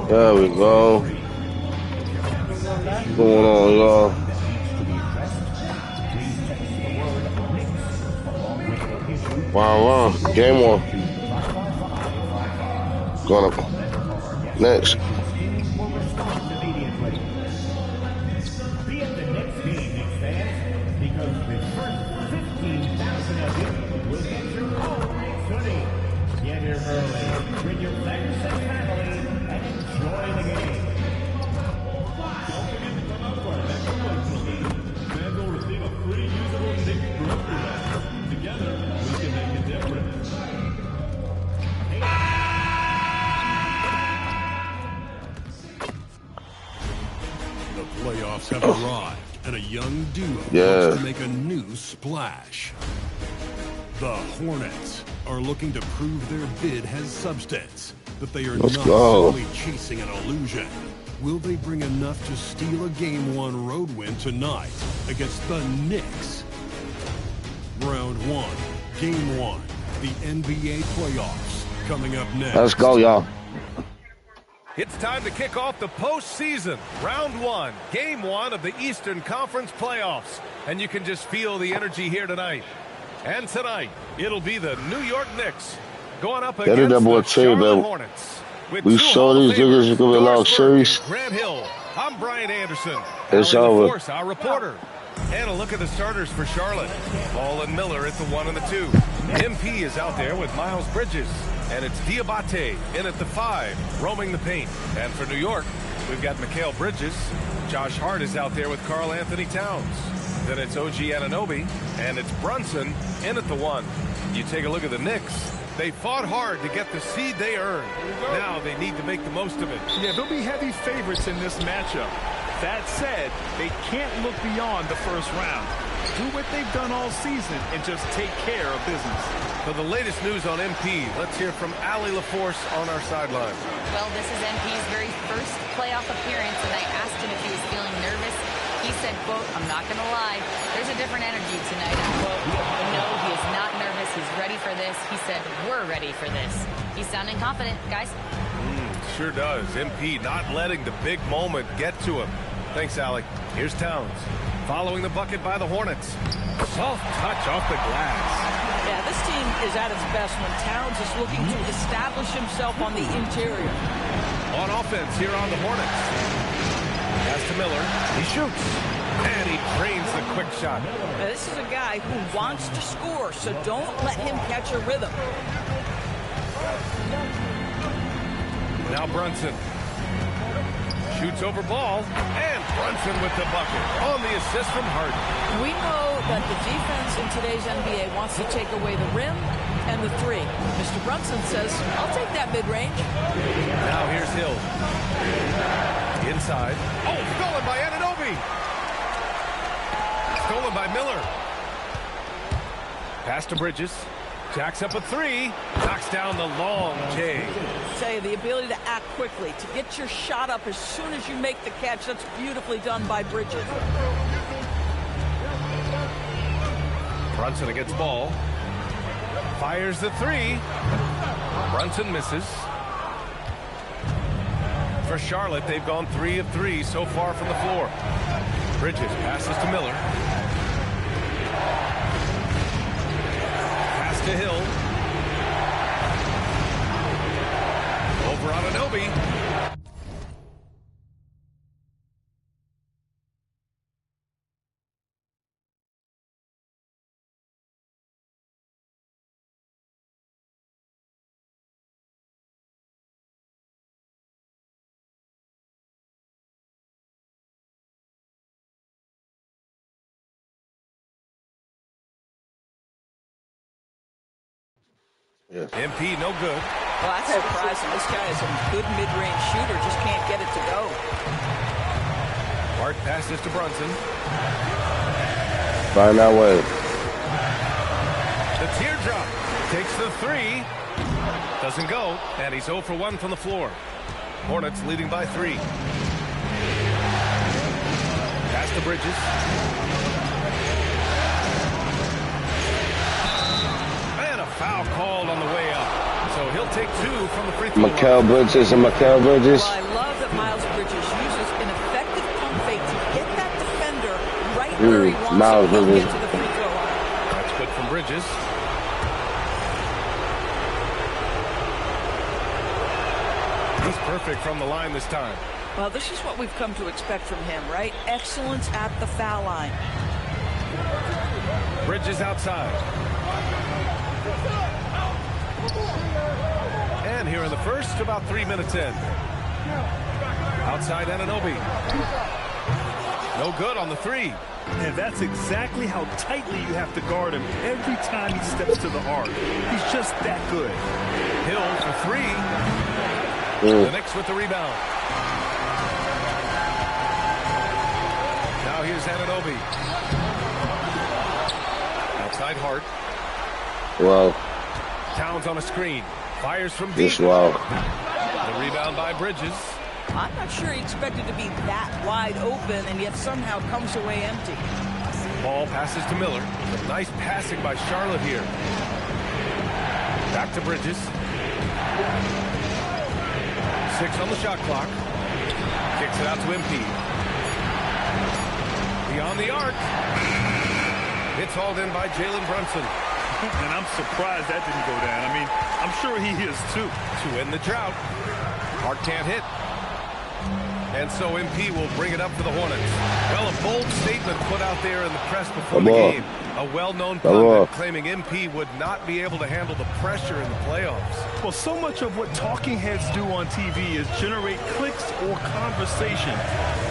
There we go. What's going on, y'all? Wow, game one. Going up next. Have arrived, and a young duo wants to make a new splash. The Hornets are looking to prove their bid has substance, that they are not simply chasing an illusion. Will they bring enough to steal a Game 1 road win tonight against the Knicks? Round 1, Game 1, the NBA playoffs, coming up next. Let's go, y'all. It's time to kick off the postseason. Round 1, Game 1 of the Eastern Conference playoffs. And you can just feel the energy here tonight. And tonight, it'll be the New York Knicks going up against the Charlotte Hornets. We saw these niggas are going to be a long series. Grant Hill, I'm Brian Anderson. It's over. Our reporter. And a look at the starters for Charlotte. Ball and Miller at the 1 and the 2. MP is out there with Miles Bridges. And it's Diabate in at the 5, roaming the paint. And for New York, we've got Mikal Bridges. Josh Hart is out there with Karl Anthony Towns. Then it's OG Anunoby, and it's Brunson in at the 1. You take a look at the Knicks. They fought hard to get the seed they earned. Now they need to make the most of it. Yeah, they'll be heavy favorites in this matchup. That said, they can't look beyond the first round. Do what they've done all season and just take care of business. For the latest news on MP, let's hear from Allie LaForce on our sideline. Well, this is MP's very first playoff appearance, and I asked him if he was feeling nervous. He said, quote, "I'm not going to lie, there's a different energy tonight," quote. No, he is not nervous. He's ready for this. He said, "We're ready for this." He's sounding confident, guys. Sure does. MP not letting the big moment get to him. Thanks, Allie. Here's Towns. Following the bucket by the Hornets. Soft touch off the glass. Yeah, this team is at its best when Towns is looking to establish himself on the interior. On offense here on the Hornets. Pass to Miller. He shoots. And he drains the quick shot. Now, this is a guy who wants to score, so don't let him catch a rhythm. Now Brunson. Shoots over ball, and Brunson with the bucket on the assist from Harden. We know that the defense in today's NBA wants to take away the rim and the 3. Mr. Brunson says, "I'll take that mid-range." Now here's Hill. Inside. Oh, stolen by Anunoby. Stolen by Miller. Pass to Bridges. Jacks up a 3. Knocks down the long J. Say the ability to act quickly, to get your shot up as soon as you make the catch. That's beautifully done by Bridges. Brunson against ball. Fires the 3. Brunson misses. For Charlotte, they've gone 3 of 3 so far from the floor. Bridges passes to Miller. To Hill. Over Anunoby. Yeah. MP, no good. Well, that's surprising. This guy is a good mid-range shooter, just can't get it to go. Hart passes to Brunson. Find that way. The teardrop takes the 3. Doesn't go, and he's 0 for 1 from the floor. Hornets leading by 3. Pass to Bridges. And a foul called on the way up. So he'll He'll take 2 from the free throw line. Mikal Bridges and Mikal Bridges. Well, I love that Miles Bridges uses an effective pump fake to hit that defender right where he wants Miles him to Bridges. get to the free throw line. That's good from Bridges. He's perfect from the line this time. Well, this is what we've come to expect from him, right? Excellence at the foul line. Bridges outside. And here in the first, about 3 minutes in. Outside Anunoby. No good on the 3. And that's exactly how tightly you have to guard him every time he steps to the arc. He's just that good. Hill for 3. The Knicks with the rebound. Now here's Anunoby. Outside Hart. Wow. Towns on a screen. Fires from deep. This wow. The rebound by Bridges. I'm not sure he expected to be that wide open and yet somehow comes away empty. Ball passes to Miller. Nice passing by Charlotte here. Back to Bridges. 6 on the shot clock. Kicks it out to MP. Beyond the arc. It's hauled in by Jalen Brunson. And I'm surprised that didn't go down. I mean, I'm sure he is too. To end the drought. Hart can't hit. And so MP will bring it up for the Hornets. Well, a bold statement put out there in the press before the game. A well-known pundit claiming MP would not be able to handle the pressure in the playoffs. Well, so much of what talking heads do on TV is generate clicks or conversation.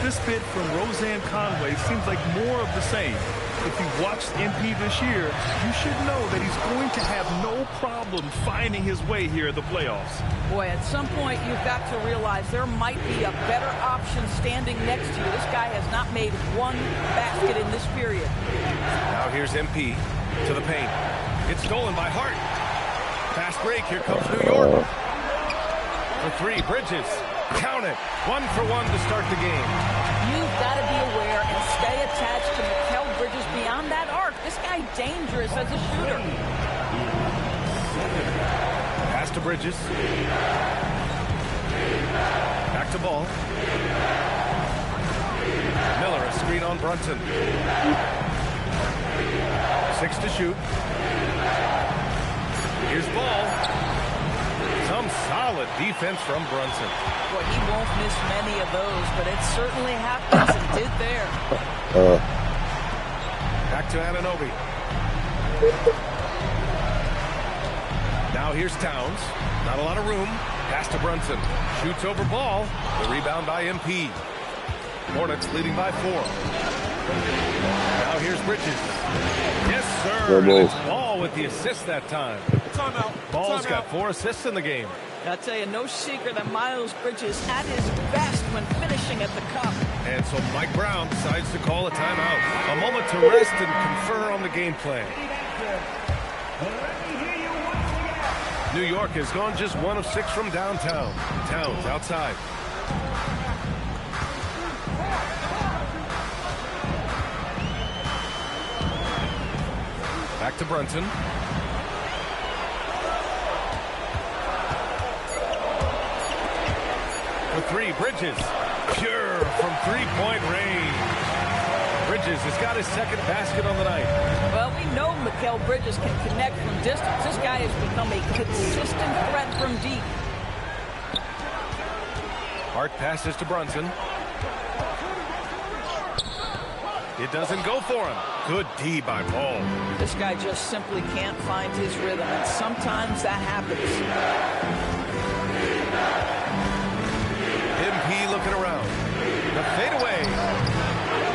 This bit from Roseanne Conway seems like more of the same. If you've watched MP this year, you should know that he's going to have no problem finding his way here at the playoffs. Boy, at some point you've got to realize there might be a better option standing next to you. This guy has not made one basket in this period. Now here's MP to the paint. It's stolen by Hart. Fast break. Here comes New York. For 3, Bridges. Count it. 1 for 1 to start the game. You've got to be aware and stay attached to Mikal Bridges beyond that arc. This guy's dangerous as a shooter. Pass to Bridges. Back to Ball. Miller, a screen on Brunson. 6 to shoot. Here's Ball. Some solid defense from Brunson. Well, he won't miss many of those, but it certainly happens and did there. Back to Anunoby. Now here's Towns. Not a lot of room. Pass to Brunson. Shoots over Ball. The rebound by MP. Hornets leading by 4. Now here's Bridges. Yes, sir. And it's Ball with the assist that time. Timeout. Ball's got 4 assists in the game. I'll tell you, no secret that Miles Bridges at his best when finishing at the cup. And so Mike Brown decides to call a timeout. A moment to rest and confer on the game plan. New York has gone just 1 of 6 from downtown. Towns outside. Back to Brunson. For 3, Bridges. Pure from 3-point range. Bridges has got his second basket on the night. Well, we know Mikal Bridges can connect from distance. This guy has become a consistent threat from deep. Hart passes to Brunson. It doesn't go for him. Good D by Ball. This guy just simply can't find his rhythm, and sometimes that happens. MP looking around. The fadeaway.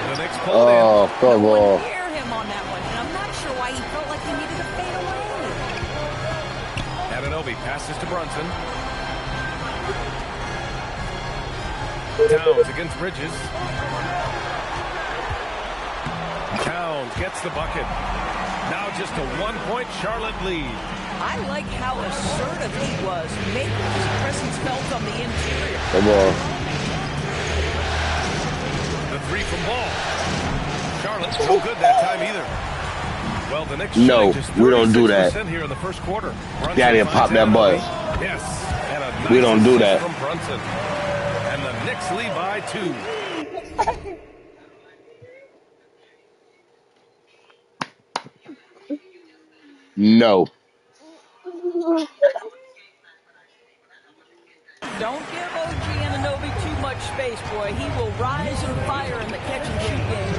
The Knicks pull Oh, it come No on. one near him on that one, and I'm not sure why he felt like he needed to fade away. Anunoby passes to Brunson. Towns against Bridges. Towns gets the bucket. Now just a 1-point Charlotte lead. I like how assertive he was, making his presence felt on the interior. Come on. The 3 from Ball. Charlotte, no good that time either. Well, the Knicks No, shooting just we don't do that. 36% here in the first quarter. Daddy, pop that butt. Yes, and a nice We don't do assist that. from Brunson. And the Knicks lead by 2. No. Don't give OG Anunoby too much space, boy. He will rise and fire in the catch-and-shoot game.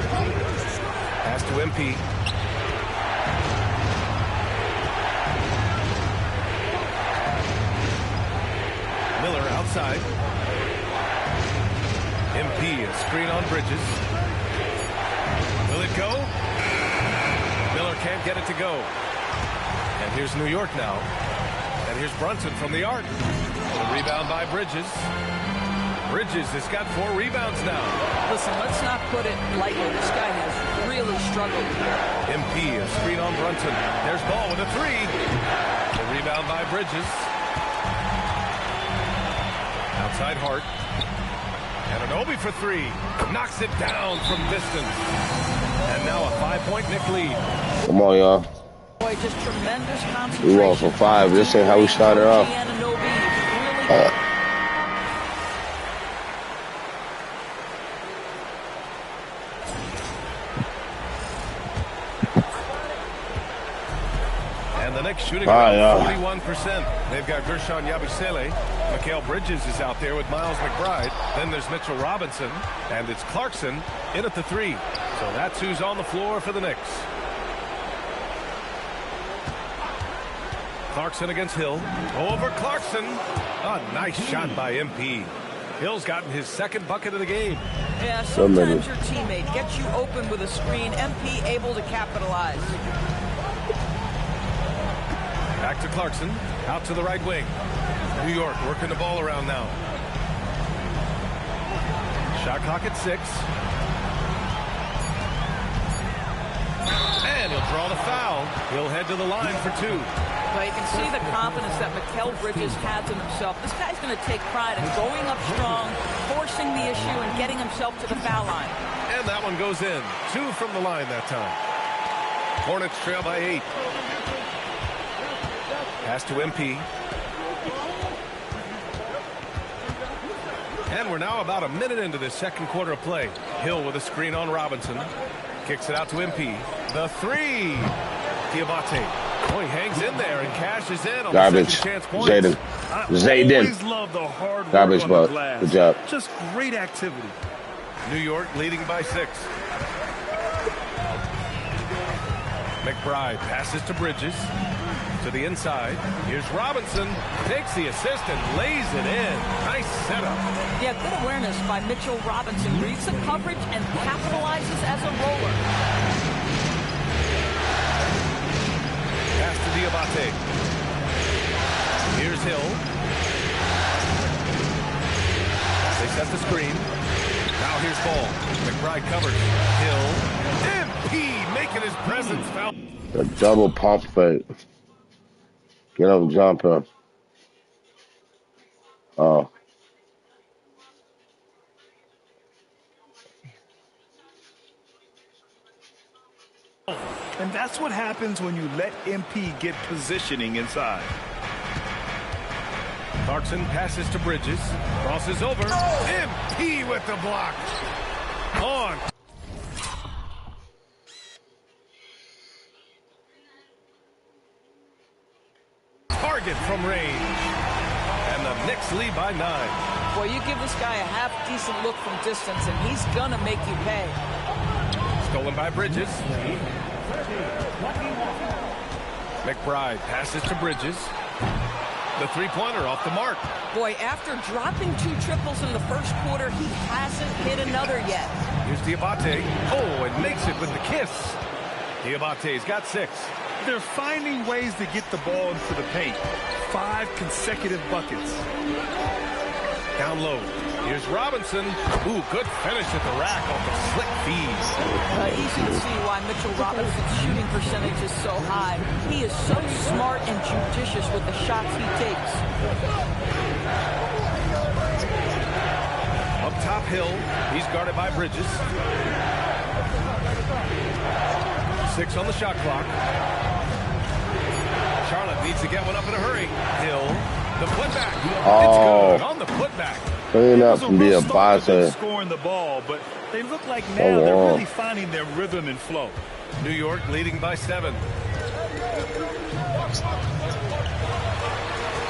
Pass to MP. Miller outside. MP, a screen on Bridges. Will it go? Miller can't get it to go. And here's New York now. And here's Brunson from the arc. A rebound by Bridges. Bridges has got 4 rebounds now. Listen, let's not put it lightly. This guy has really struggled here. MP, a screen on Brunson. There's Ball with a 3. The rebound by Bridges. Outside Hart. And Anunoby for 3. Knocks it down from distance. And now a 5-point Knick lead. Come on, y'all. Boy, just tremendous concentration. We won for 5. This ain't how we started off. And the Knicks shooting about 41%. They've got Gershon Yabusele. Mikal Bridges is out there with Miles McBride. Then there's Mitchell Robinson. And it's Clarkson in at the 3. So that's who's on the floor for the Knicks. Clarkson against Hill. Over Clarkson. A nice shot by MP. Hill's gotten his 2nd bucket of the game. Yeah, sometimes your teammate gets you open with a screen. MP able to capitalize. Back to Clarkson. Out to the right wing. New York working the ball around now. Shot clock at 6. And he'll draw the foul. He'll head to the line for 2. Well, you can see the confidence that Mikal Bridges has in himself. This guy's going to take pride in going up strong, forcing the issue, and getting himself to the foul line. And that one goes in. 2 from the line that time. Hornets trail by 8. Pass to MP. And we're now about a minute into this 2nd quarter of play. Hill with a screen on Robinson. Kicks it out to MP. The 3. Diabate. Oh, he hangs in there and cashes in on Garbage. the second chance points. Zayden. I always love the hard work Garbage, on but the glass. good job. Just great activity. New York leading by 6. McBride passes to Bridges. To the inside. Here's Robinson. Takes the assist and lays it in. Nice setup. Yeah, good awareness by Mitchell Robinson. Reads the coverage and capitalizes as a roller. Pass to Diabate. Here's Hill. They set the screen. Now here's Ball. McBride covers. Hill. MP making his presence felt. The double pump fake. Get up, jumper. Oh. And that's what happens when you let MP get positioning inside. Clarkson passes to Bridges. Crosses over. MP with the block. On. Target from range. And the Knicks lead by 9. Boy, you give this guy a half-decent look from distance, and he's going to make you pay. Stolen by Bridges. McBride passes to Bridges. The 3-pointer off the mark. Boy, after dropping 2 triples in the 1st quarter, he hasn't hit another yet. Here's Diabate. Oh, and makes it with the kiss. Diabate's got 6. They're finding ways to get the ball into the paint. 5 consecutive buckets. Down low. Here's Robinson. Ooh, good finish at the rack off the slick feed. Easy to see why Mitchell Robinson's shooting percentage is so high. He is so smart and judicious with the shots he takes. Up top Hill. He's guarded by Bridges. 6 on the shot clock. Charlotte needs to get one up in a hurry. Hill The putback. Oh. It's good on the putback. Clean up and be a boxer. Scoring the ball, but they look like now they're really finding their rhythm and flow. New York leading by 7.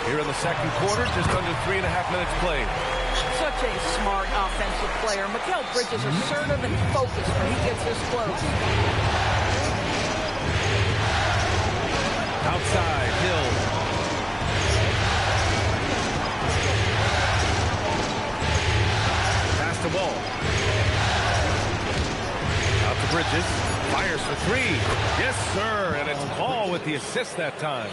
Here in the second quarter, just under 3.5 minutes played. Such a smart offensive player. Mikal Bridges assertive and focused when he gets this close. Outside, Hill. Pass the ball. Out to Bridges. Fires for 3. Yes, sir. And it's Ball with the assist that time.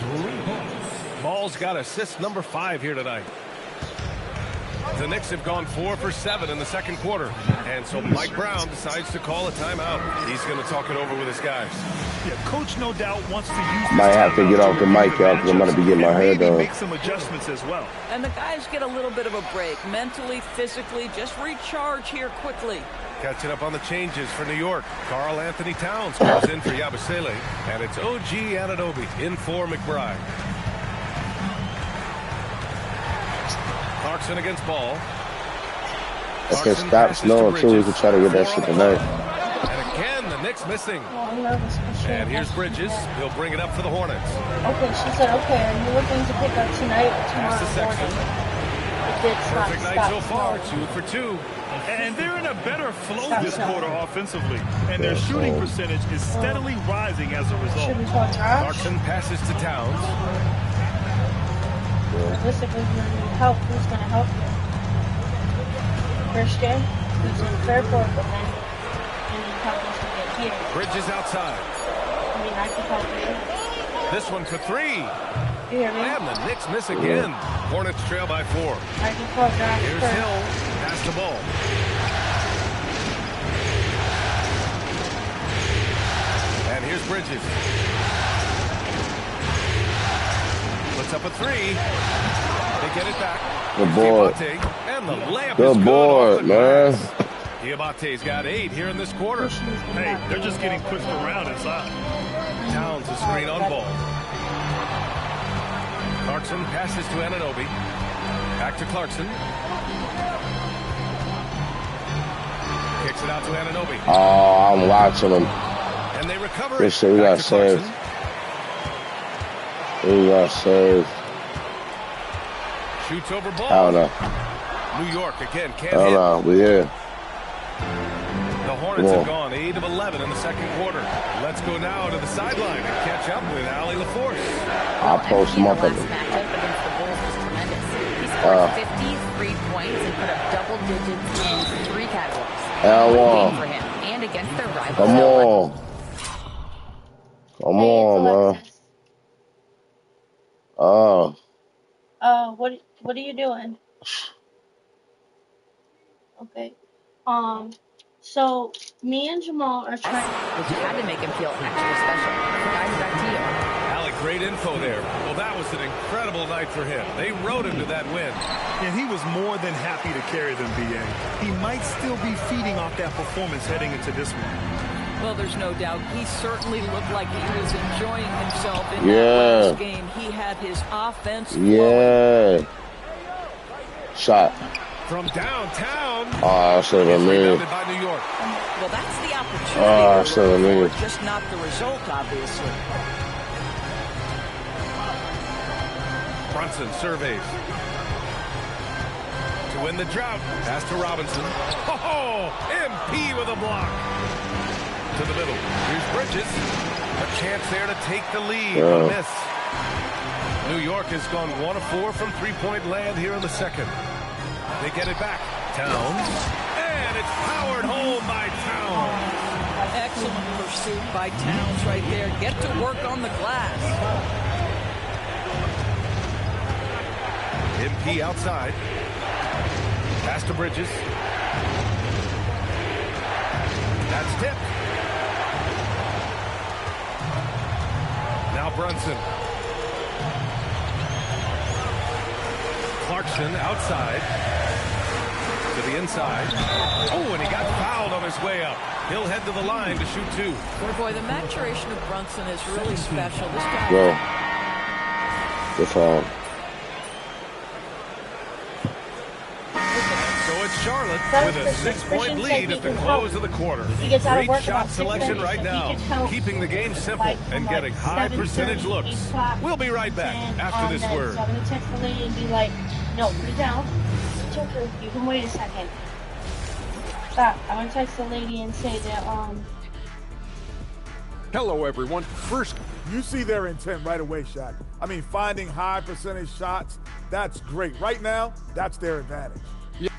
Ball's got assist number 5 here tonight. The Knicks have gone 4 for 7 in the second quarter. And so Mike Brown decides to call a timeout. He's going to talk it over with his guys. Yeah, coach no doubt wants to use this. Might have to get off the mic, y'all, because I'm going to be getting my hair done. Make some adjustments as well. And the guys get a little bit of a break. Mentally, physically, just recharge here quickly. Catching up on the changes for New York. Karl Anthony Towns goes in for Yabusele. And it's OG Anunoby in for McBride. Clarkson against Ball. I can stop snowing too. We can try to get that shit tonight. And again, the Knicks missing. And here's Bridges. He'll bring it up for the Hornets. Okay, she said, okay, are you looking to pick up tonight or tomorrow morning? Perfect night so far, 2 for 2. And they're in a better flow this quarter offensively. And their shooting percentage is steadily rising as a result. Clarkson passes to Towns. Realistically, if you need help, who's going to help you? Christian, who's in Fairport, but then you need help us to get here. Bridges outside. I mean, I can help you. This one for 3. You hear me? And the Knicks miss again. Hornets trail by 4. I can call Josh Here's first. Hill. Pass the ball. And here's Bridges. Puts up a 3. They get it back. Good board. And the layup Good is board, man. Diabate's got 8 here in this quarter. Hey, they're just getting pushed around inside. Towns a screen on Ball. Clarkson passes to Anunoby. Back to Clarkson. Kicks it out to Anunoby. Oh, I'm watching him. And they recover This it. shit, we Back got to saved. Clarkson. We got saved. Shoots over Ball. I don't know. New York again can't I don't hit. know. We here. The Hornets have gone 8 of 11 in the second quarter. Let's go now to the sideline and catch up with Allie LaForce. I'll post him up at Last matchup against the Bulls was tremendous. He scored 53 points and put up double digits in 3 categories. L1. Big for him and against their rivals. Come on. Come on, man. Oh. What are you doing? Okay. So me and Jamal are trying. Which had to make him feel extra special. Guys, back to you. Allie, great info there. Well, that was an incredible night for him. They rode him to that win. And he was more than happy to carry them, B.A. He might still be feeding off that performance heading into this one. Well, there's no doubt. He certainly looked like he was enjoying himself in Yeah. that last game. He had his offense flowing. Yeah. Shot. From downtown. Oh, I should have been me. Rebounded by New York. Well, that's the opportunity. Oh, we're so looking me. for, just not the result, obviously. Brunson surveys. To win the drought. Pass to Robinson. Oh, MP with a block. To the middle. Here's Bridges. A chance there to take the lead. A miss. New York has gone 1 of 4 from three-point land here in the second. They get it back. Towns. And it's powered home by Towns. Excellent pursuit by Towns right there. Get to work on the glass. MP outside. Pass to Bridges. That's tipped. Now Brunson. Clarkson outside. To the inside. Oh, and he got fouled on his way up. He'll head to the line to shoot 2. Boy, the maturation of Brunson is really special. This guy. Go. Good foul. Charlotte with a 6-point lead at the close of the quarter. He gets out of work Great shot about 6 selection minutes, right and he now, can count keeping the game simple like and from getting like high 7:30, percentage 8 looks. o'clock, We'll be right back after this then. word. So I'm gonna text the lady and be like, no, put it down. Joker, you can wait a second. Stop. I'm gonna text the lady and say that Hello, everyone. First, you see their intent right away, Shaq. I mean, finding high percentage shots, that's great. Right now, that's their advantage. yeah,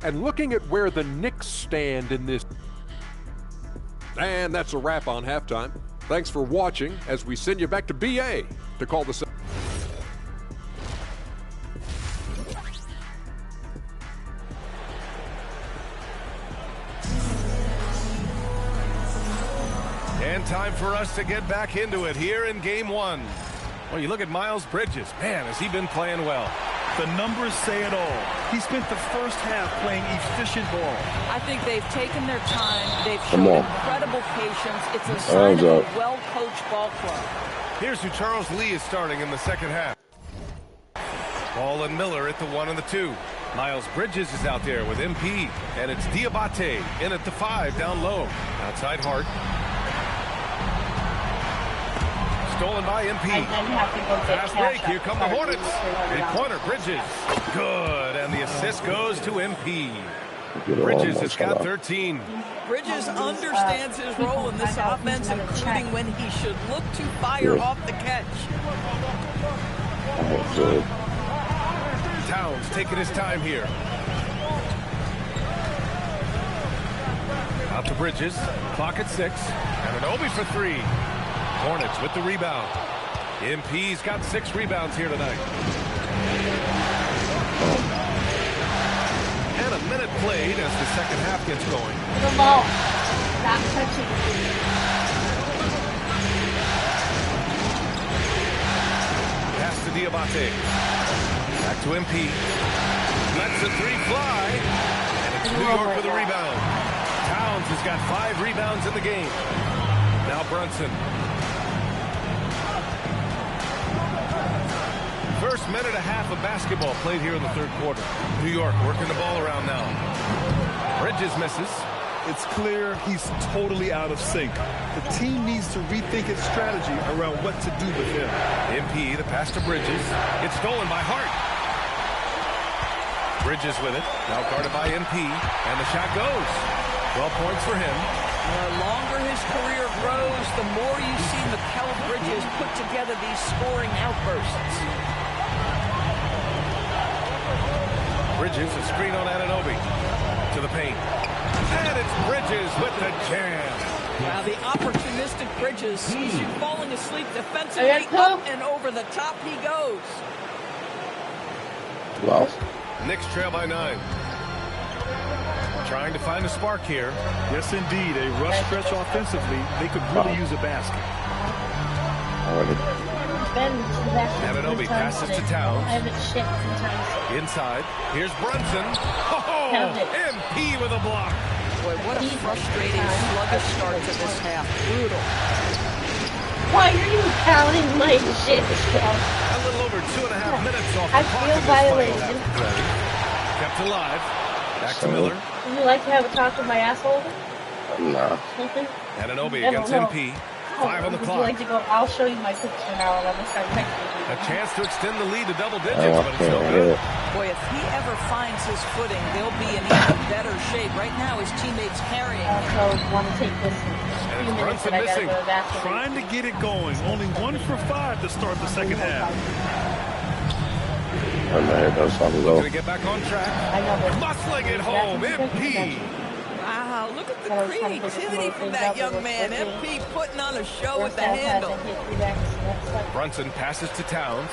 and looking at where the Knicks stand in this. And that's a wrap on halftime. Thanks for watching as we send you back to BA to call the. And time for us to get back into it here in game one. Well, you look at Miles Bridges. Man, has he been playing well. The numbers say it all. He spent the first half playing efficient ball. I think they've taken their time. They've shown incredible patience. It's a sign of a well-coached ball club. Here's who Charles Lee is starting in the second half. Ball and Miller at the 1 and the 2. Miles Bridges is out there with MP. And it's Diabate in at the 5 down low. Outside Hart. Stolen by MP. Fast break. Here come the Hornets. Three-pointer Bridges. Good. And the assist goes to MP. Bridges has got 13. Bridges understands his role in this offense, including when he should look to fire off the catch. Towns taking his time here. Out to Bridges. Clock at 6. And an Obi for 3. Hornets with the rebound. MP's got 6 rebounds here tonight. And a minute played as the second half gets going. the ball. Stop touching. Pass to Diabate. Back to MP. Lets the 3 fly. And it's New York with a rebound. Towns has got 5 rebounds in the game. Now Brunson. First minute and a half of basketball played here in the third quarter. New York working the ball around now. Bridges misses. It's clear he's totally out of sync. The team needs to rethink its strategy around what to do with him. MP, the pass to Bridges. It's stolen by Hart. Bridges with it. Now guarded by MP. And the shot goes. 12 points for him. The longer his career grows, the more you see Mikal Bridges put together these scoring outbursts. Bridges, a screen on Anunoby. To the paint. And it's Bridges with the jam. Wow, the opportunistic Bridges sees you falling asleep defensively. Up and over the top he goes. Wow. Knicks trail by 9. Trying to find a spark here. Yes, indeed. A rush stretch offensively. They could really use a basket. Anunoby passes to Towns. Inside. Here's Brunson. Oh, MP with a block. Boy, what a frustrating, sluggish start to this half. Brutal. Why are you counting my shit? A little over 2.5 minutes off the I clock feel in this violated. fight. Kept alive. Back to Miller. Would you like to have a talk with my asshole? Nah. Anunoby against MP. 5 on the clock. Would you like to go? I'll show you my picture now, and I'm gonna start texting you. A chance to extend the lead to double digits, but it's no good. Boy, if he ever finds his footing, they'll be in even better shape. Right now, his teammates carrying him. So want to take this And few it's minutes Brunson that I gotta missing. go to the bathroom. Trying to get it going. Only 1 for 5 to start the second half. Oh, man, that's how we Looking go. to get back on track. I know, but Muscling it home, MP. Wow, look at the creativity from that young man. MP putting on a show with the handle. Brunson passes to Towns.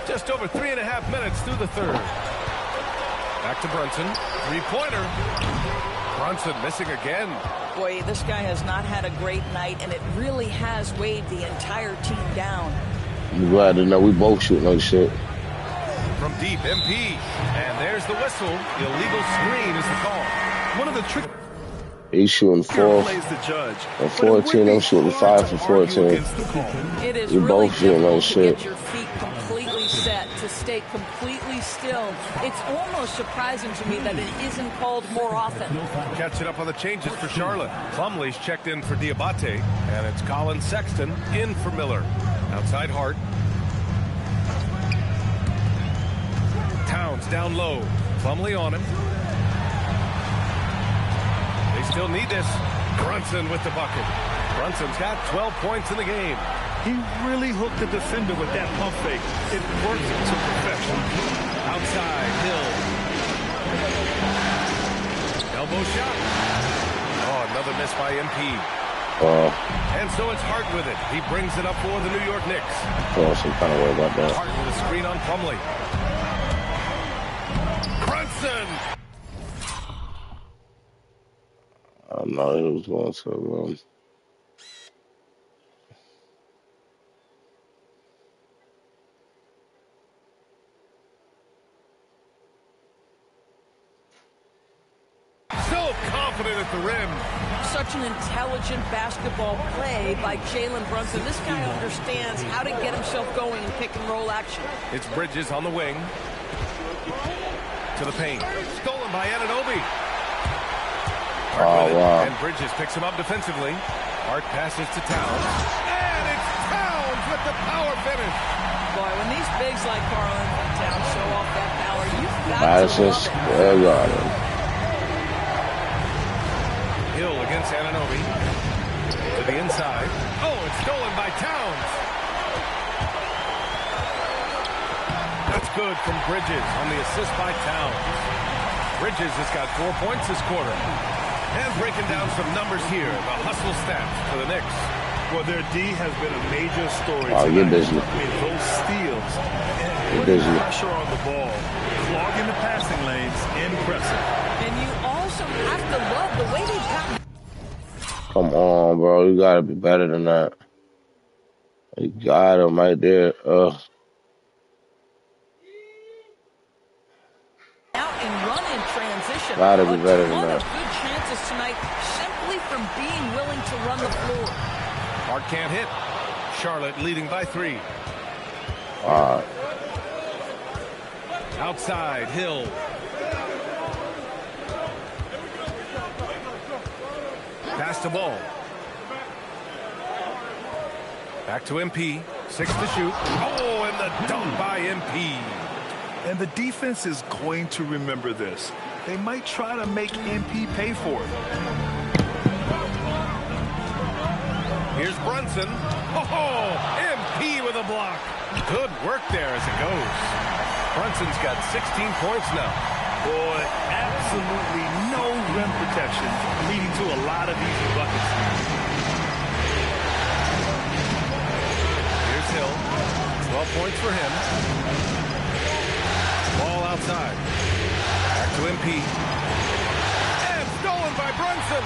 Just over 3.5 minutes through the third. Back to Brunson. 3-pointer. Brunson missing again. Boy, this guy has not had a great night, and it really has weighed the entire team down. I'm glad to know we both shooting like shit. From deep, MP. And there's the whistle. Illegal screen is the call. One of the trick He's shooting 4 plays the judge. for 14. I'm shooting 5 for 14. It is We really both shooting like difficult to shit. get your feet completely set to to stay completely still. It's almost surprising to me that it isn't called more often. Catching up on the changes for Charlotte. Plumlee's checked in for Diabate, and it's Colin Sexton in for Miller. Outside Hart. Towns down low. Plumlee on him. They still need this. Brunson with the bucket. Brunson's got 12 points in the game. He really hooked the defender with that pump fake. It worked to perfection. Outside, Hill. Elbow shot. Oh, another miss by MP. And so it's Hart with it. He brings it up for the New York Knicks. Some kind of way about that. Hart with a screen on Plumlee. Brunson. I don't know. It was going so So confident at the rim. Such an intelligent basketball play by Jalen Brunson. This guy understands how to get himself going in pick and roll action. It's Bridges on the wing. To the paint. Stolen by Anunoby. Oh, wow. And Bridges picks him up defensively. Hart passes to Towns. And it's Towns with the power finish. Boy, when these bigs like Karl-Anthony Towns show off that power, you've got Madison to Square Garden. Hill against Anunoby. To the inside. Oh, it's stolen by Towns. That's good from Bridges on the assist by Towns. Bridges has got 4 points this quarter. And breaking down some numbers here, the hustle stats for the Knicks. Well, their D has been a major story Oh, tonight. you're busy. I mean, those steals, You're putting busy. pressure on the ball, clogging the passing lanes, impressive. And you also have to love the way they've gotten. Come on, bro. You gotta be better than that. You got him right there. Out and run in transition. Gotta be better than A ton that. of good chances tonight simply from being willing to run the floor. Hart can't hit. Charlotte leading by 3. All right. Outside, Hill. Pass the ball. Back to MP. 6 to shoot. Oh, and the dunk by MP. And the defense is going to remember this. They might try to make MP pay for it. Here's Brunson. Oh, MP with a block. Good work there as it goes. Brunson's got 16 points now. Boy, absolutely no rim protection, leading to a lot of these buckets. Here's Hill. 12 points for him. Ball outside. Back to MP. And stolen by Brunson.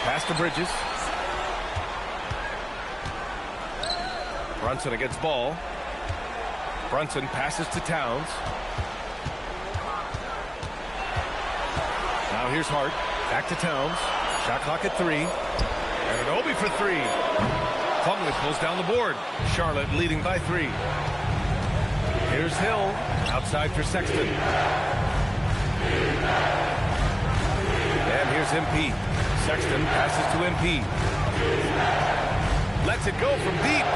Pass to Bridges. Brunson against ball. Brunson passes to Towns. Now here's Hart. Back to Towns. Shot clock at 3. And an Obi for 3. Plumlee pulls down the board. Charlotte leading by 3. Here's Hill. Outside for Sexton. And here's MP. Sexton passes to MP. Lets it go from deep.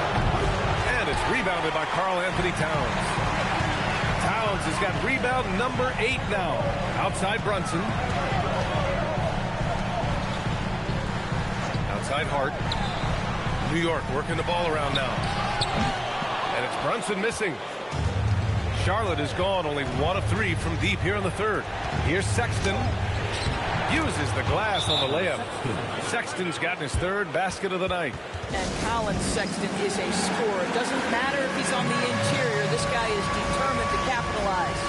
And it's rebounded by Karl-Anthony Towns. Towns has got rebound number 8 now. Outside Brunson. Outside Hart. New York working the ball around now. And it's Brunson missing. Charlotte is gone only 1 of 3 from deep here in the third. Here's Sexton. Uses the glass on the layup. Sexton's gotten his 3rd basket of the night. And Colin Sexton is a scorer. It doesn't matter if he's on the interior. This guy is determined to capitalize.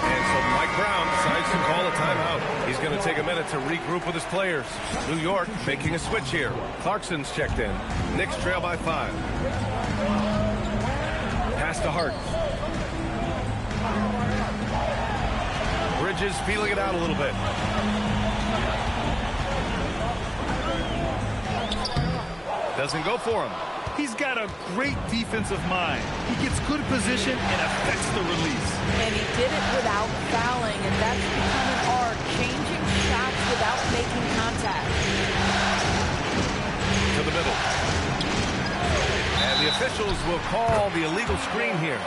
And so Mike Brown decides to call a timeout. He's going to take a minute to regroup with his players. New York making a switch here. Clarkson's checked in. Knicks trail by 5. Pass to Hart. Bridges feeling it out a little bit. Doesn't go for him. He's got a great defensive mind. He gets good position and affects the release. And he did it without fouling, and that's become an art, changing shots without making contact. To the middle. And the officials will call the illegal screen here.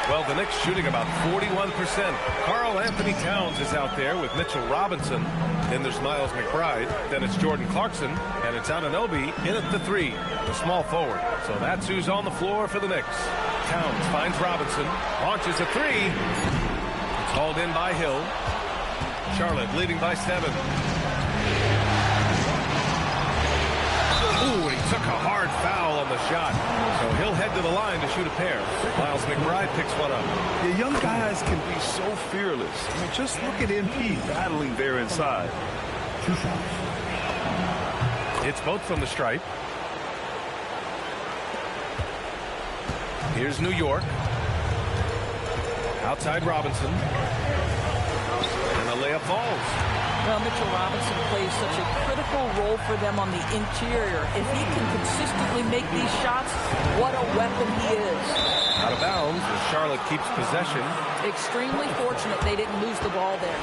Well, the Knicks shooting about 41%. Karl Anthony Towns is out there with Mitchell Robinson. Then there's Miles McBride. Then it's Jordan Clarkson. And it's Anunoby in at the 3, the small forward. So that's who's on the floor for the Knicks. Towns finds Robinson. Launches a 3. It's hauled in by Hill. Charlotte leading by 7. Ooh, he took a hard foul on the shot. So he'll head to the line to shoot a pair. Miles McBride picks one up. The young guys can be so fearless. I mean, just look at MP battling there inside. It's both from the stripe. Here's New York. Outside Robinson. And the layup falls. Well, Mitchell Robinson plays such a critical role for them on the interior. If he can consistently make these shots, what a weapon he is. Out of bounds as Charlotte keeps possession. Extremely fortunate they didn't lose the ball there.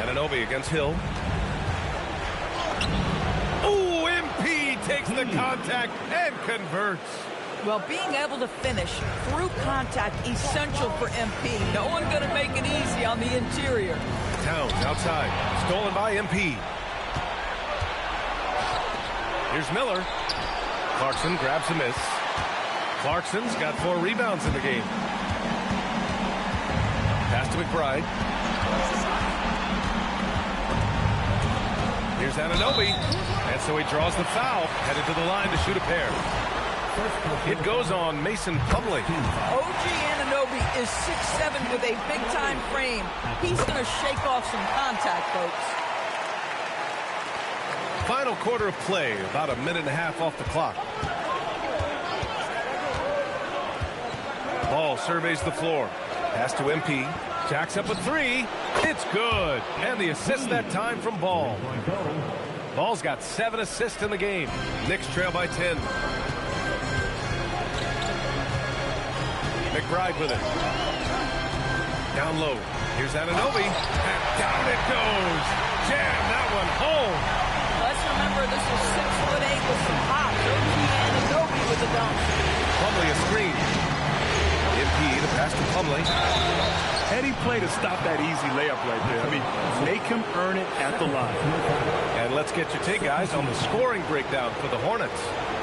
Anunoby against Hill. Ooh, MP takes the contact and converts. Well, being able to finish through contact, essential for MP. No one going to make it easy on the interior. Towns outside. Stolen by MP. Here's Miller. Clarkson grabs a miss. Clarkson's got 4 rebounds in the game. Pass to McBride. Here's Anunoby. And so he draws the foul. Headed to the line to shoot a pair. It goes on Mason Plumlee. OG Anunoby is 6'7" with a big-time frame. He's going to shake off some contact, folks. Final quarter of play, about a minute and a half off the clock. Ball surveys the floor. Pass to MP. Jacks up a 3. It's good. And the assist that time from Ball. Ball's got 7 assists in the game. Knicks trail by 10. McBride with it. Down low. Here's Anunoby. And down it goes. Jam that one home. Let's remember this is 6'8" with some pop. OG Anunoby with the dunk. Plumlee a screen. MP the pass to Plumlee. Heady play to stop that easy layup right there. I mean, make him earn it at the line. And let's get your take, guys, on the scoring breakdown for the Hornets.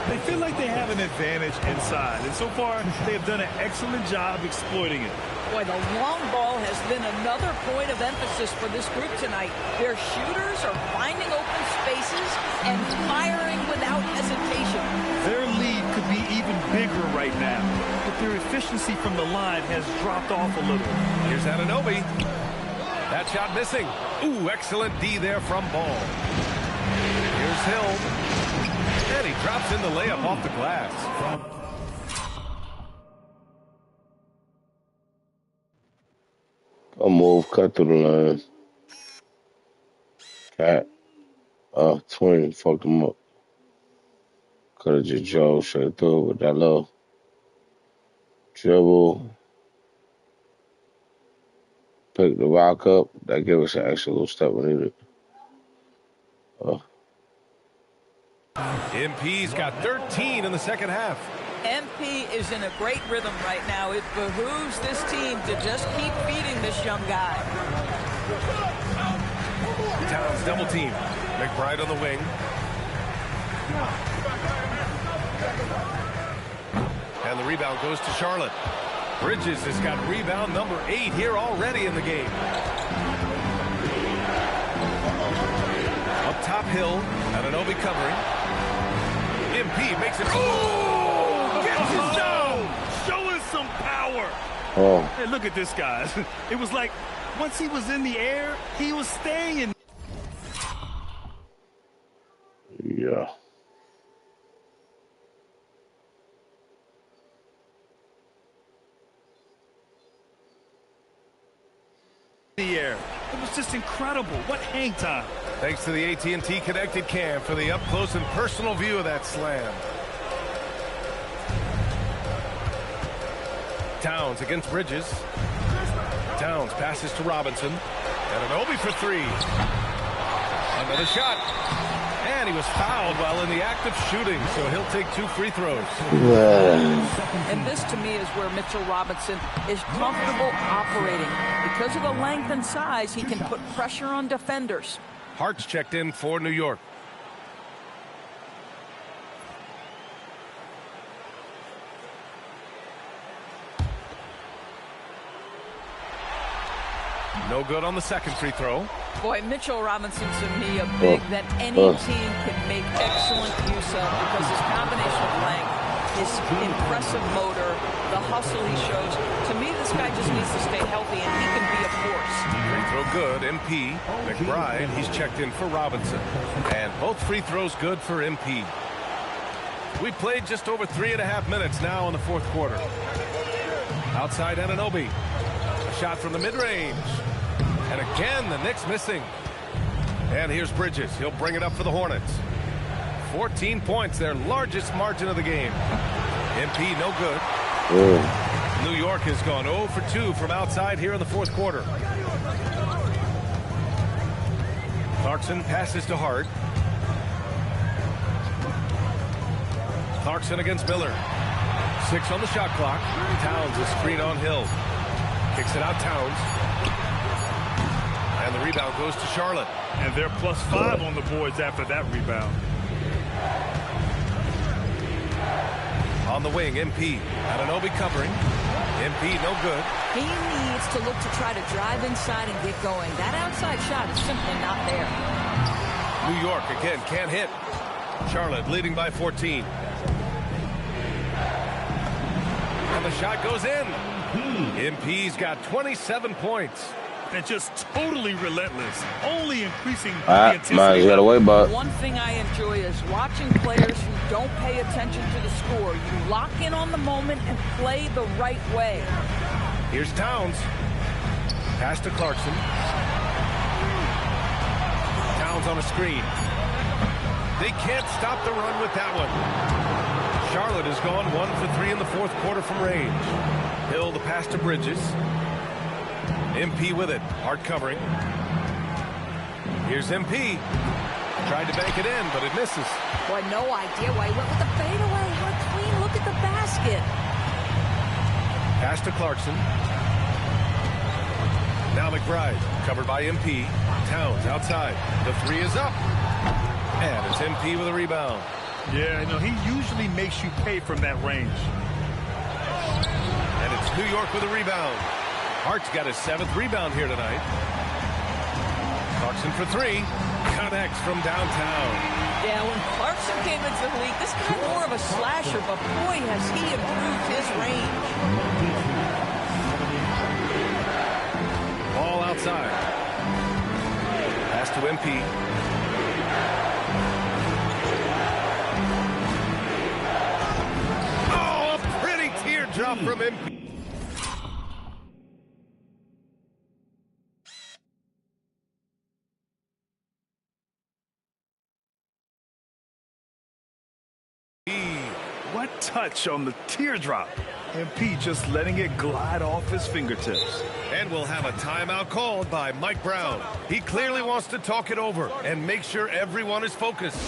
They feel like they have an advantage inside, and so far they have done an excellent job exploiting it. Boy, the long ball has been another point of emphasis for this group tonight. Their shooters are finding open spaces and firing without hesitation. Their lead could be even bigger right now, but their efficiency from the line has dropped off a little. Here's Anunoby. That shot missing. Ooh, excellent D there from Ball. Here's Hill. And he drops in the layup off the glass. A move, cut through the line. Cat. 20 fucked him up. Could have just drove straight through with that little dribble. Pick the rock up. That gave us an extra little step we needed. MP's got 13 in the second half. MP is in a great rhythm right now. It behooves this team to just keep feeding this young guy. Towns double team. McBride on the wing. And the rebound goes to Charlotte. Bridges has got rebound number 8 here already in the game. Up top Hill. Anunoby covering. MP makes it. Oh! Gets it down! Showing some power. Oh. Hey, look at this, guys. It was like once he was in the air, he was staying in. Yeah. The air. It was just incredible. What hang time. Thanks to the AT&T connected cam for the up close and personal view of that slam. Towns against Bridges. Towns passes to Robinson. And an Obi for three. Another shot. And he was fouled while in the act of shooting, so he'll take 2 free throws. And this, to me, is where Mitchell Robinson is comfortable operating. Because of the length and size, he can put pressure on defenders. Hart's checked in for New York. No good on the second free throw. Boy, Mitchell Robinson, to me, a big that any team can make excellent use of because his combination of length, his impressive motor, the hustle he shows. To me, this guy just needs to stay healthy, and he can be a force. Free throw good, MP. McBride, he's checked in for Robinson. And both free throws good for MP. We played just over 3.5 minutes now in the fourth quarter. Outside Anunoby. A shot from the mid-range. And again, the Knicks missing. And here's Bridges. He'll bring it up for the Hornets. 14 points, their largest margin of the game. MP, no good. New York has gone 0 for 2 from outside here in the fourth quarter. Clarkson passes to Hart. Clarkson against Miller. 6 on the shot clock. Towns is screen on Hill. Kicks it out, Towns. And the rebound goes to Charlotte. And they're +5 on the boards after that rebound. On the wing, MP. Anunoby covering. MP, no good. He needs to look to try to drive inside and get going. That outside shot is simply not there. New York, again, can't hit. Charlotte leading by 14. And the shot goes in. MP's got 27 points. And just totally relentless, only increasing the intensity. One thing I enjoy is watching players who don't pay attention to the score. You lock in on the moment and play the right way. Here's Towns. Pass to Clarkson. Towns on a screen. They can't stop the run with that one. Charlotte has gone 1 for 3 in the fourth quarter from range. Hill the pass to Bridges. MP with it. Hart covering. Here's MP. Tried to bank it in, but it misses. Boy, no idea why he went with the fadeaway. How clean. Look at the basket. Pass to Clarkson. Now McBride. Covered by MP. Towns outside. The three is up. And it's MP with a rebound. Yeah, no, he usually makes you pay from that range. And it's New York with a rebound. Hart's got his 7th rebound here tonight. Clarkson for 3. Connects from downtown. Yeah, when Clarkson came into the league, this guy more of a slasher, but boy, has he improved his range. Ball outside. Pass to MP. Oh, a pretty teardrop from MP. What touch on the teardrop. MP just letting it glide off his fingertips. And we'll have a timeout called by Mike Brown. He clearly wants to talk it over and make sure everyone is focused.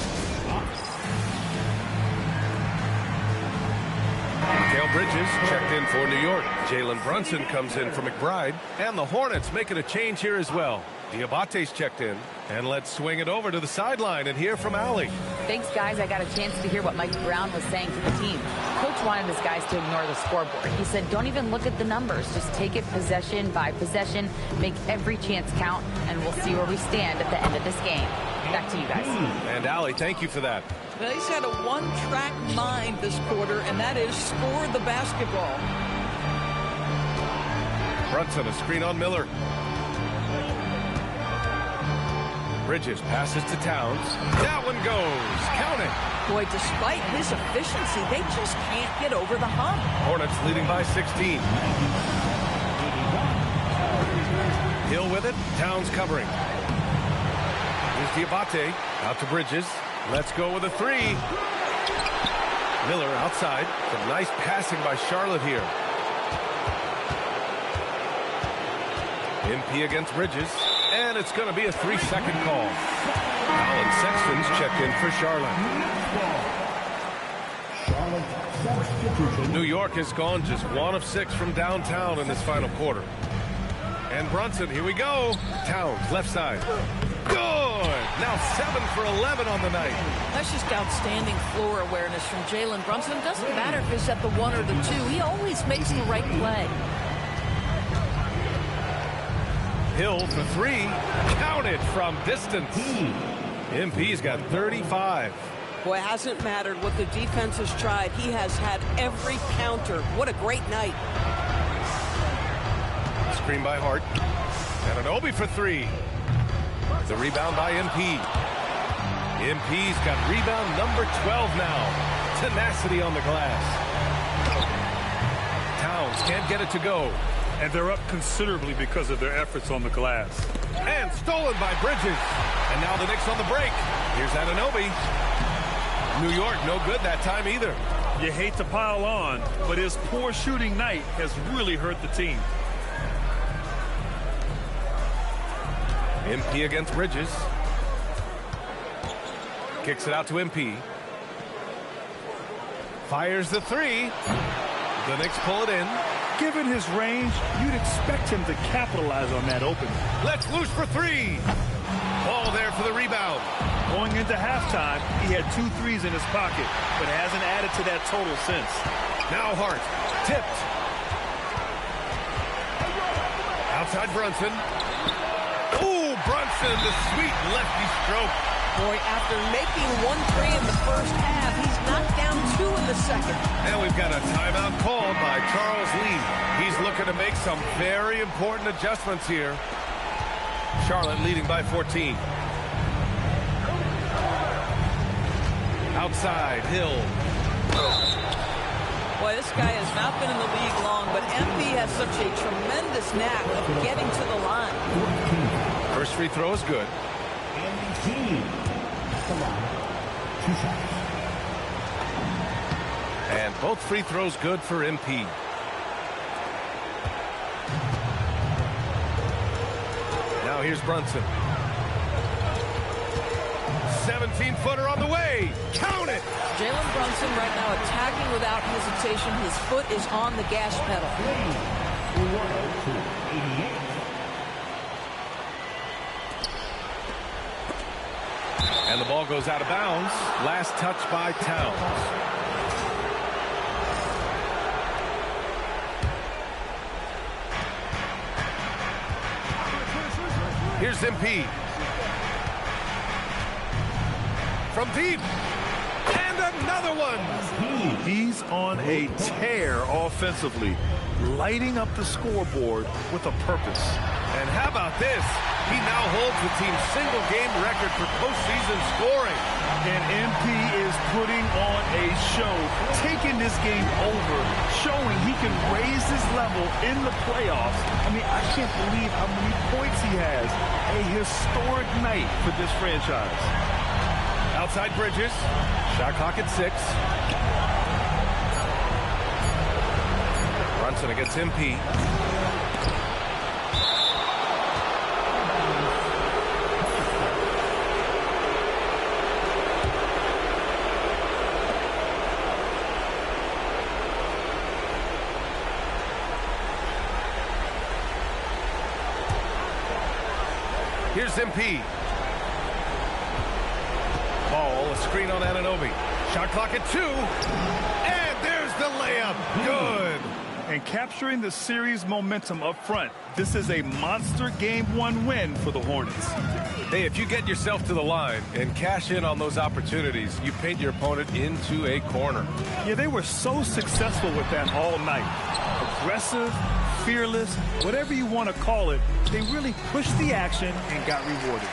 Mikal Bridges checked in for New York. Jalen Brunson comes in for McBride. And the Hornets making a change here as well. Diabate's checked in. And let's swing it over to the sideline and hear from Allie. Thanks, guys. I got a chance to hear what Mike Brown was saying to the team. Coach wanted his guys to ignore the scoreboard. He said, don't even look at the numbers. Just take it possession by possession. Make every chance count, and we'll see where we stand at the end of this game. Back to you guys. And Allie, thank you for that. Well, he's had a one-track mind this quarter, and that is score the basketball. Brunson, a screen on Miller. Bridges passes to Towns. That one goes. Count it. Boy, despite his efficiency, they just can't get over the hump. Hornets leading by 16. Hill with it. Towns covering. Here's Diabate. Out to Bridges. Let's go with a three. Miller outside. Some nice passing by Charlotte here. MP against Bridges. And it's going to be a 3-second call. Alan Sexton's checked in for Charlotte. New York has gone just 1 of 6 from downtown in this final quarter. And Brunson, here we go. Towns, left side. Good! Now 7 for 11 on the night. That's just outstanding floor awareness from Jalen Brunson. It doesn't matter if he's at the 1 or the 2. He always makes the right play. Hill for 3. Counted from distance. MP's got 35. Boy, it hasn't mattered what the defense has tried. He has had every counter. What a great night. Screen by Hart. And an Obi for 3. The rebound by MP. MP's got rebound number 12 now. Tenacity on the glass. Towns can't get it to go. And they're up considerably because of their efforts on the glass. And stolen by Bridges. And now the Knicks on the break. Here's Anunoby. New York no good that time either. You hate to pile on, but his poor shooting night has really hurt the team. MP against Bridges. Kicks it out to MP. Fires the 3. The Knicks pull it in. Given his range, you'd expect him to capitalize on that opening. Let's loose for 3. Ball there for the rebound. Going into halftime, he had 2 threes in his pocket, but hasn't added to that total since. Now Hart. Tipped. Outside Brunson. Ooh, Brunson, the sweet lefty stroke. Boy, after making 1 3 in the first half, he's knocked down 2 in the second. And we've got a timeout called by Charles Lee. He's looking to make some very important adjustments here. Charlotte leading by 14. Outside, Hill. Boy, this guy has not been in the league long, but MP has such a tremendous knack of getting to the line. First free throw is good. And both free throws good for MP. Now here's Brunson. 17-footer on the way. Count it! Jalen Brunson right now attacking without hesitation. His foot is on the gas pedal. And the ball goes out of bounds. Last touch by Towns. Here's MP. From deep. And another one. He's on a tear offensively, lighting up the scoreboard with a purpose. And how about this? He now holds the team's single-game record for postseason scoring. And MP is putting on a show, taking this game over, showing he can raise his level in the playoffs. I mean, I can't believe how many points he has. A historic night for this franchise. Outside Bridges. Shot clock at 6. Brunson against MP. Here's MP. Ball, a screen on Anunoby. Shot clock at 2. And there's the layup. Good. And capturing the series momentum up front. This is a monster Game 1 win for the Hornets. Hey, if you get yourself to the line and cash in on those opportunities, you paint your opponent into a corner. Yeah, they were so successful with that all night. Aggressive, fearless, whatever you want to call it, they really pushed the action and got rewarded.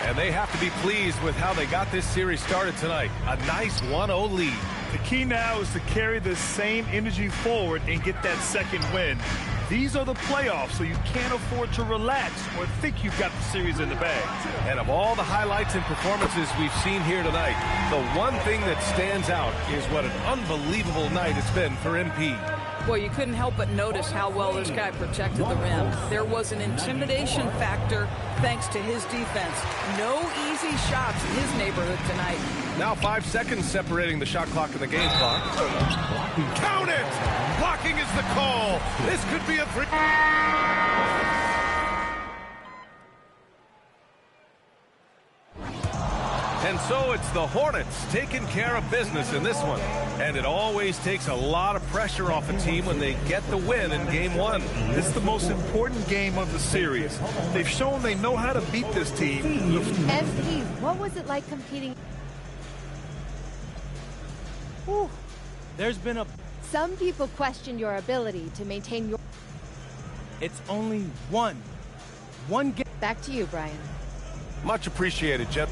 And they have to be pleased with how they got this series started tonight. A nice 1-0 lead. The key now is to carry this same energy forward and get that second win. These are the playoffs, so you can't afford to relax or think you've got the series in the bag. And of all the highlights and performances we've seen here tonight, the one thing that stands out is what an unbelievable night it's been for MP. Well, you couldn't help but notice how well this guy protected the rim. There was an intimidation factor thanks to his defense. No easy shots in his neighborhood tonight. Now 5 seconds separating the shot clock and the game clock. Count it! Blocking is the call. This could be a three. And so it's the Hornets taking care of business in this one. And it always takes a lot of pressure off a team when they get the win in game one. This is the most important game of the series. They've shown they know how to beat this team. MP, what was it like competing? Whew. There's been a... Some people question your ability to maintain your... It's only one game. Back to you, Brian. Much appreciated, Jeff.